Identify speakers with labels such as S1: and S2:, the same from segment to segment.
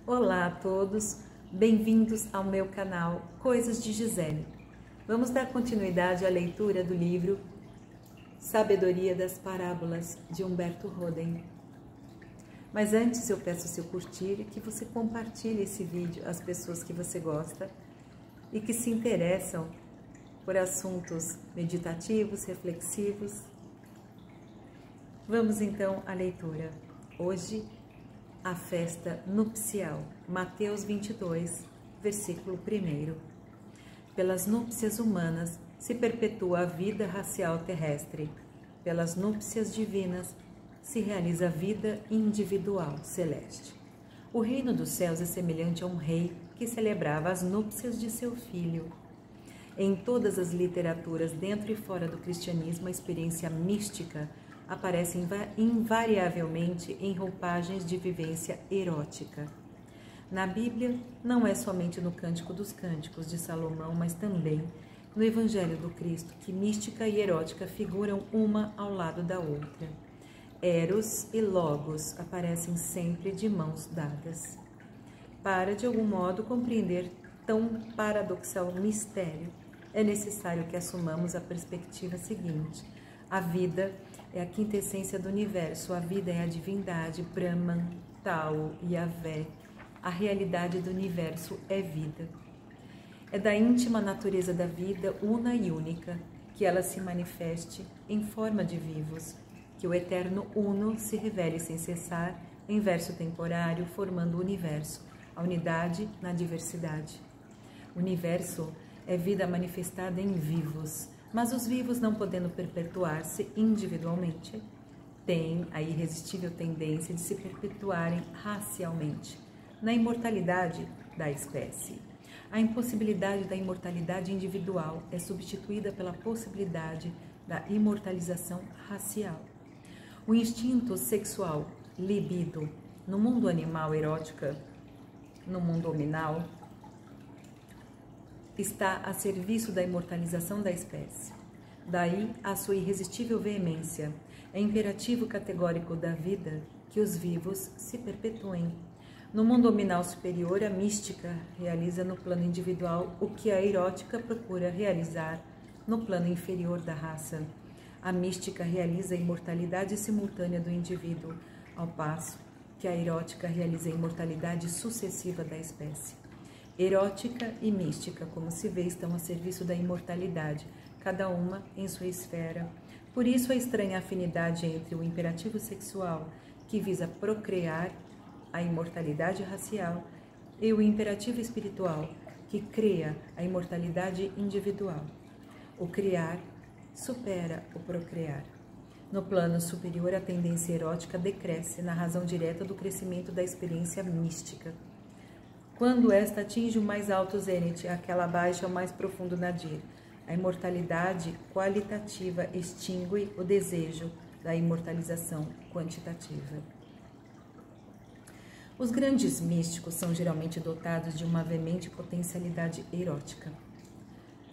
S1: Olá a todos, bem-vindos ao meu canal Coisas de Gisele. Vamos dar continuidade à leitura do livro Sabedoria das Parábolas, de Humberto Roden. Mas antes eu peço seu curtir e que você compartilhe esse vídeo às pessoas que você gosta e que se interessam por assuntos meditativos, reflexivos. Vamos então à leitura. Hoje, a festa nupcial, Mateus 22, versículo 1. Pelas núpcias humanas se perpetua a vida racial terrestre, pelas núpcias divinas se realiza a vida individual celeste. O reino dos céus é semelhante a um rei que celebrava as núpcias de seu filho. Em todas as literaturas, dentro e fora do cristianismo, a experiência mística aparece invariavelmente em roupagens de vivência erótica. Na Bíblia, não é somente no Cântico dos Cânticos de Salomão, mas também no Evangelho do Cristo, que mística e erótica figuram uma ao lado da outra. Eros e Logos aparecem sempre de mãos dadas. Para, de algum modo, compreender tão paradoxal mistério, é necessário que assumamos a perspectiva seguinte: a vida é a quintessência do universo, a vida é a divindade, Brahman, Tao, Yahvé. A realidade do universo é vida. É da íntima natureza da vida, una e única, que ela se manifeste em forma de vivos, que o eterno uno se revele sem cessar em verso temporário, formando o universo, a unidade na diversidade. O universo é vida manifestada em vivos, mas os vivos, não podendo perpetuar-se individualmente, têm a irresistível tendência de se perpetuarem racialmente, na imortalidade da espécie. A impossibilidade da imortalidade individual é substituída pela possibilidade da imortalização racial. O instinto sexual, libido, no mundo animal, erótica, no mundo hominal, está a serviço da imortalização da espécie. Daí a sua irresistível veemência. É imperativo categórico da vida que os vivos se perpetuem. No mundo hominal superior, a mística realiza no plano individual o que a erótica procura realizar no plano inferior da raça. A mística realiza a imortalidade simultânea do indivíduo, ao passo que a erótica realiza a imortalidade sucessiva da espécie. Erótica e mística, como se vê, estão a serviço da imortalidade, cada uma em sua esfera. Por isso, a estranha afinidade entre o imperativo sexual, que visa procriar a imortalidade racial, e o imperativo espiritual, que cria a imortalidade individual. O criar supera o procriar. No plano superior, a tendência erótica decresce na razão direta do crescimento da experiência mística. Quando esta atinge o mais alto zênite, aquela baixa o mais profundo nadir. A imortalidade qualitativa extingue o desejo da imortalização quantitativa. Os grandes místicos são geralmente dotados de uma veemente potencialidade erótica.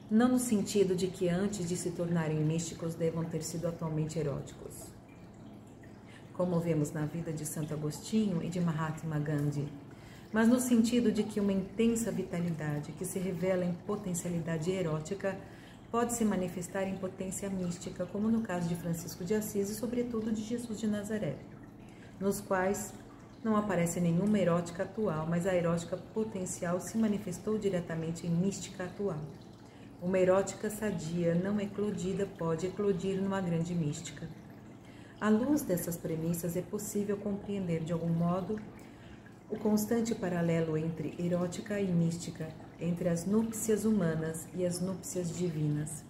S1: Não no sentido de que antes de se tornarem místicos devam ter sido atualmente eróticos, como vemos na vida de Santo Agostinho e de Mahatma Gandhi, mas no sentido de que uma intensa vitalidade que se revela em potencialidade erótica pode se manifestar em potência mística, como no caso de Francisco de Assis e, sobretudo, de Jesus de Nazaré, nos quais não aparece nenhuma erótica atual, mas a erótica potencial se manifestou diretamente em mística atual. Uma erótica sadia não eclodida pode eclodir numa grande mística. À luz dessas premissas, é possível compreender, de algum modo, o constante paralelo entre erótica e mística, entre as núpcias humanas e as núpcias divinas.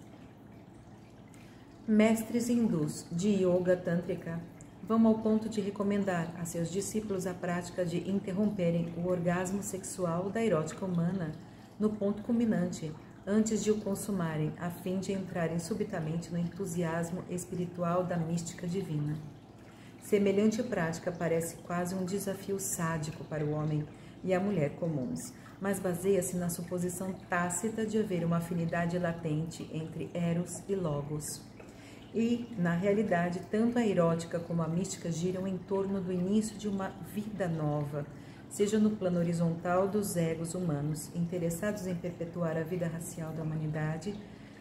S1: Mestres hindus de yoga tântrica vão ao ponto de recomendar a seus discípulos a prática de interromperem o orgasmo sexual da erótica humana no ponto culminante, antes de o consumarem, a fim de entrarem subitamente no entusiasmo espiritual da mística divina. Semelhante prática parece quase um desafio sádico para o homem e a mulher comuns, mas baseia-se na suposição tácita de haver uma afinidade latente entre Eros e Logos. E, na realidade, tanto a erótica como a mística giram em torno do início de uma vida nova, seja no plano horizontal dos egos humanos, interessados em perpetuar a vida racial da humanidade,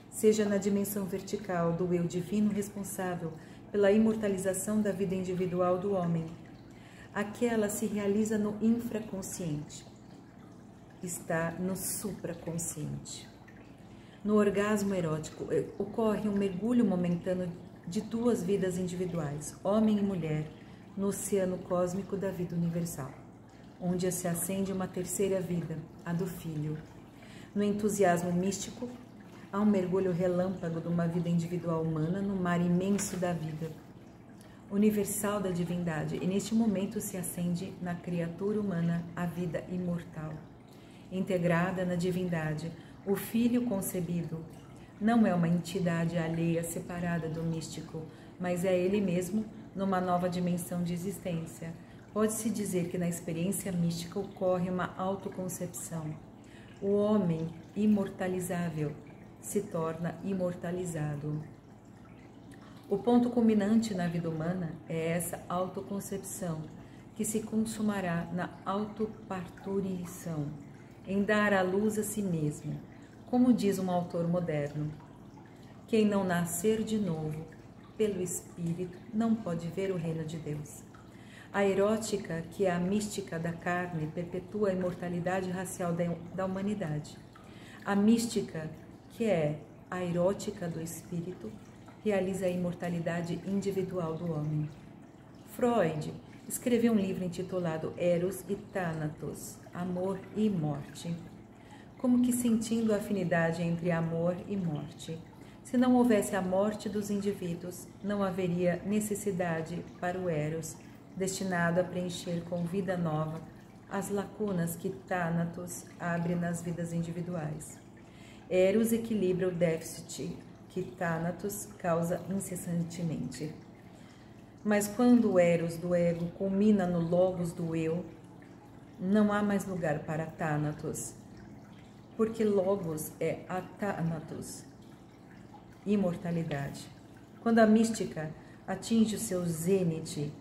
S1: seja na dimensão vertical do eu divino responsável pela imortalização da vida individual do homem. Aquela se realiza no infraconsciente, está no supraconsciente. No orgasmo erótico, ocorre um mergulho momentâneo de duas vidas individuais, homem e mulher, no oceano cósmico da vida universal, onde se acende uma terceira vida, a do Filho. No entusiasmo místico, há um mergulho relâmpago de uma vida individual humana no mar imenso da vida universal da divindade, e neste momento se acende na criatura humana a vida imortal. Integrada na divindade, o Filho concebido não é uma entidade alheia separada do místico, mas é ele mesmo numa nova dimensão de existência. Pode-se dizer que na experiência mística ocorre uma autoconcepção. O homem imortalizável se torna imortalizado. O ponto culminante na vida humana é essa autoconcepção, que se consumará na autoparturição, em dar à luz a si mesmo. Como diz um autor moderno, quem não nascer de novo pelo Espírito não pode ver o reino de Deus. A erótica, que é a mística da carne, perpetua a imortalidade racial da humanidade. A mística, que é a erótica do Espírito, realiza a imortalidade individual do homem. Freud escreveu um livro intitulado Eros e Thanatos, Amor e Morte, como que sentindo a afinidade entre amor e morte. Se não houvesse a morte dos indivíduos, não haveria necessidade para o Eros, destinado a preencher com vida nova as lacunas que Thanatos abre nas vidas individuais. Eros equilibra o déficit que Thanatos causa incessantemente. Mas quando o Eros do ego culmina no logos do eu, não há mais lugar para Thanatos, porque logos é athanatos, imortalidade. Quando a mística atinge o seu zênite,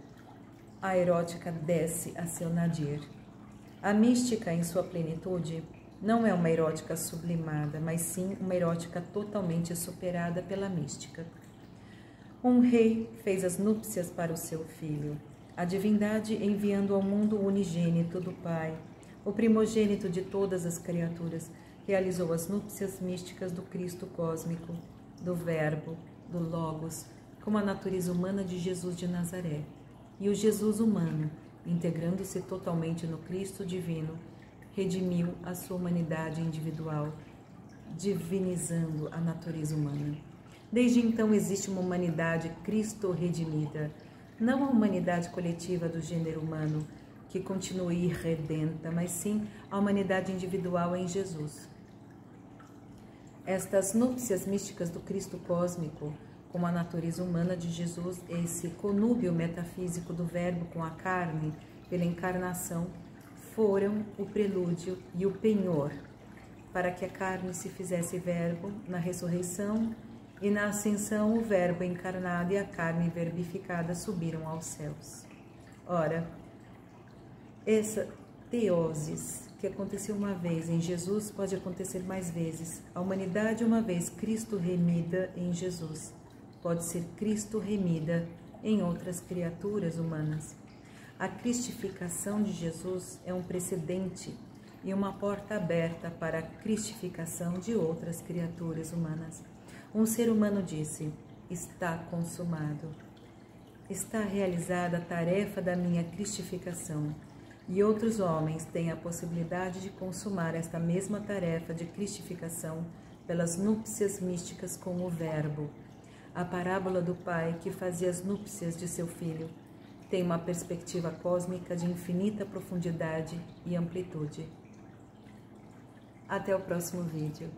S1: a erótica desce a seu nadir. A mística, em sua plenitude, não é uma erótica sublimada, mas sim uma erótica totalmente superada pela mística. Um rei fez as núpcias para o seu filho, a divindade enviando ao mundo o unigênito do Pai, o primogênito de todas as criaturas, realizou as núpcias místicas do Cristo cósmico, do Verbo, do Logos, com a natureza humana de Jesus de Nazaré. E o Jesus humano, integrando-se totalmente no Cristo divino, redimiu a sua humanidade individual, divinizando a natureza humana. Desde então existe uma humanidade Cristo-redimida, não a humanidade coletiva do gênero humano, que continua irredenta, mas sim a humanidade individual em Jesus. Estas núpcias místicas do Cristo cósmico, com a natureza humana de Jesus, esse conúbio metafísico do Verbo com a carne, pela encarnação, foram o prelúdio e o penhor para que a carne se fizesse verbo na ressurreição, e na ascensão o Verbo encarnado e a carne verbificada subiram aos céus. Ora, essa teosis que aconteceu uma vez em Jesus pode acontecer mais vezes. A humanidade, uma vez Cristo remida em Jesus, pode ser Cristo remida em outras criaturas humanas. A cristificação de Jesus é um precedente e uma porta aberta para a cristificação de outras criaturas humanas. Um ser humano disse: está consumado. Está realizada a tarefa da minha cristificação. E outros homens têm a possibilidade de consumar esta mesma tarefa de cristificação pelas núpcias místicas com o Verbo. A parábola do pai que fazia as núpcias de seu filho tem uma perspectiva cósmica de infinita profundidade e amplitude. Até o próximo vídeo.